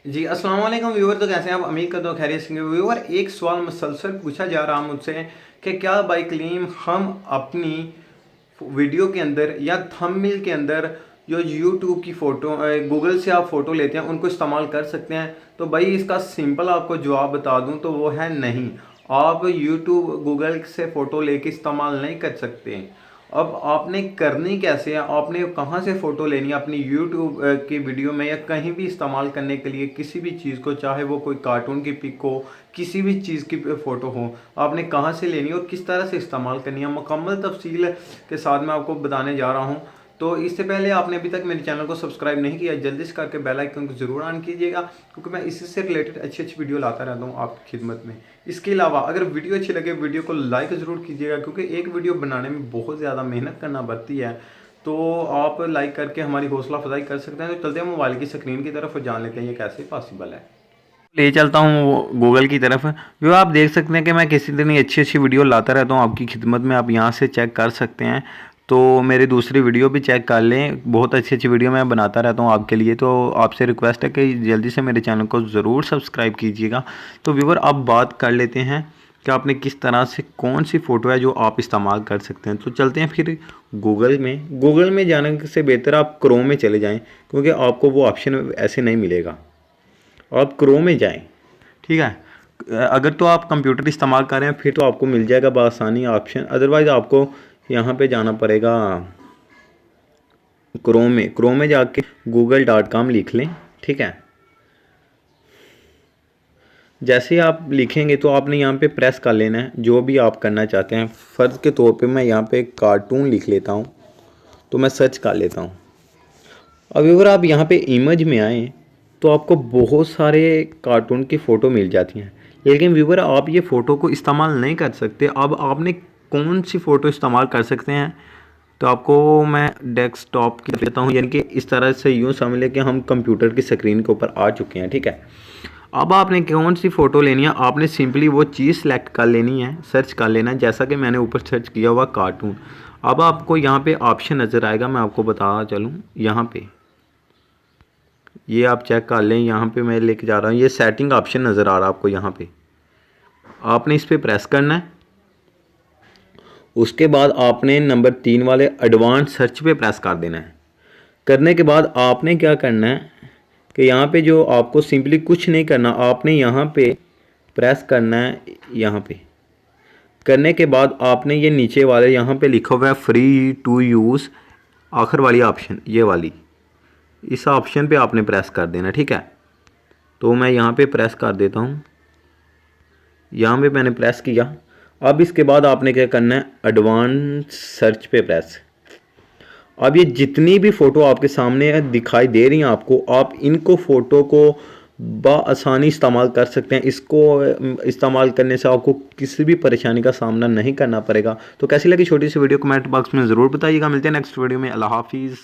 जी अस्सलाम वालेकुम व्यूअर। तो कैसे हैं आप? उम्मीद करता हूँ खैरियत से होंगे। व्यूअर, एक सवाल मुसलसल पूछा जा रहा मुझसे कि क्या बाई क्लीम हम अपनी वीडियो के अंदर या थंबनेल के अंदर जो यूट्यूब की फ़ोटो गूगल से आप फ़ोटो लेते हैं उनको इस्तेमाल कर सकते हैं? तो भाई इसका सिंपल आपको जवाब बता दूं तो वो है नहीं। आप यूट्यूब गूगल से फ़ोटो लेके इस्तेमाल नहीं कर सकते। अब आपने करनी कैसे है, आपने कहाँ से फ़ोटो लेनी है अपनी यूट्यूब की वीडियो में या कहीं भी इस्तेमाल करने के लिए किसी भी चीज़ को, चाहे वो कोई कार्टून की पिक हो, किसी भी चीज़ की फ़ोटो हो, आपने कहाँ से लेनी है और किस तरह से इस्तेमाल करनी है, मुकम्मल तफसील के साथ मैं आपको बताने जा रहा हूँ। तो इससे पहले आपने अभी तक मेरे चैनल को सब्सक्राइब नहीं किया, जल्दी से करके बेल आइकन को ज़रूर ऑन कीजिएगा, क्योंकि मैं इसी से रिलेटेड अच्छी अच्छी वीडियो लाता रहता हूँ आपकी खिदमत में। इसके अलावा अगर वीडियो अच्छी लगे वीडियो को लाइक ज़रूर कीजिएगा, क्योंकि एक वीडियो बनाने में बहुत ज़्यादा मेहनत करना पड़ती है। तो आप लाइक करके हमारी हौसला अफजाई कर सकते हैं। तो चलते हैं मोबाइल की स्क्रीन की तरफ और जान लेते हैं ये कैसे पॉसिबल है। ले चलता हूँ गूगल की तरफ। जो आप देख सकते हैं कि मैं किसी दिन अच्छी अच्छी वीडियो लाता रहता हूँ आपकी खिदमत में, आप यहाँ से चेक कर सकते हैं। तो मेरी दूसरी वीडियो भी चेक कर लें, बहुत अच्छी अच्छी वीडियो मैं बनाता रहता हूँ आपके लिए। तो आपसे रिक्वेस्ट है कि जल्दी से मेरे चैनल को ज़रूर सब्सक्राइब कीजिएगा। तो व्यूअर, अब बात कर लेते हैं कि आपने किस तरह से कौन सी फ़ोटो है जो आप इस्तेमाल कर सकते हैं। तो चलते हैं फिर गूगल में जाने से बेहतर आप क्रोम में चले जाएँ, क्योंकि आपको वो ऑप्शन ऐसे नहीं मिलेगा। आप क्रोम में जाएं, ठीक है। अगर तो आप कंप्यूटर इस्तेमाल कर रहे हैं फिर तो आपको मिल जाएगा बआसानी ऑप्शन, अदरवाइज़ आपको यहाँ पे जाना पड़ेगा क्रोम में जाके google.com लिख लें, ठीक है। जैसे आप लिखेंगे तो आपने यहाँ पे प्रेस कर लेना है जो भी आप करना चाहते हैं। फ़र्ज़ के तौर पे मैं यहाँ पे कार्टून लिख लेता हूँ, तो मैं सर्च कर लेता हूँ। अब अगर आप यहाँ पे इमेज में आएँ तो आपको बहुत सारे कार्टून की फ़ोटो मिल जाती हैं, लेकिन व्यूवर आप ये फ़ोटो को इस्तेमाल नहीं कर सकते। अब आपने कौन सी फ़ोटो इस्तेमाल कर सकते हैं, तो आपको मैं डेस्कटॉप की देता हूँ, यानी कि इस तरह से यूँ समझ लें कि हम कंप्यूटर की स्क्रीन के ऊपर आ चुके हैं, ठीक है। अब आपने कौन सी फ़ोटो लेनी है, आपने सिंपली वो चीज़ सेलेक्ट कर लेनी है, सर्च कर लेना है, जैसा कि मैंने ऊपर सर्च किया हुआ कार्टून। अब आपको यहाँ पे ऑप्शन नज़र आएगा, मैं आपको बता चलूँ यहाँ पे, ये आप चेक कर लें। यहाँ पे मैं लेके जा रहा हूँ, ये सेटिंग ऑप्शन नज़र आ रहा है आपको, यहाँ पे आपने इस पर प्रेस करना है। उसके बाद आपने नंबर 3 वाले एडवांस सर्च पे प्रेस कर देना है। करने के बाद आपने क्या करना है कि यहाँ पे जो आपको सिंपली कुछ नहीं करना, आपने यहाँ पे प्रेस करना है। यहाँ पे करने के बाद आपने ये नीचे वाले यहाँ पे लिखा हुआ है फ्री टू यूज़, आखिर वाली ऑप्शन ये वाली, इस ऑप्शन पे आपने प्रेस कर देना, ठीक है। तो मैं यहाँ पे प्रेस कर देता हूँ, यहाँ पे मैंने प्रेस किया। अब इसके बाद आपने क्या करना है, एडवांस सर्च पे प्रेस। अब ये जितनी भी फ़ोटो आपके सामने दिखाई दे रही हैं आपको, आप इनको फ़ोटो को बआसानी इस्तेमाल कर सकते हैं। इसको इस्तेमाल करने से आपको किसी भी परेशानी का सामना नहीं करना पड़ेगा। तो कैसी लगी छोटी सी वीडियो कमेंट बॉक्स में ज़रूर बताइएगा। मिलते हैं नेक्स्ट वीडियो में। अल्लाह हाफिज़।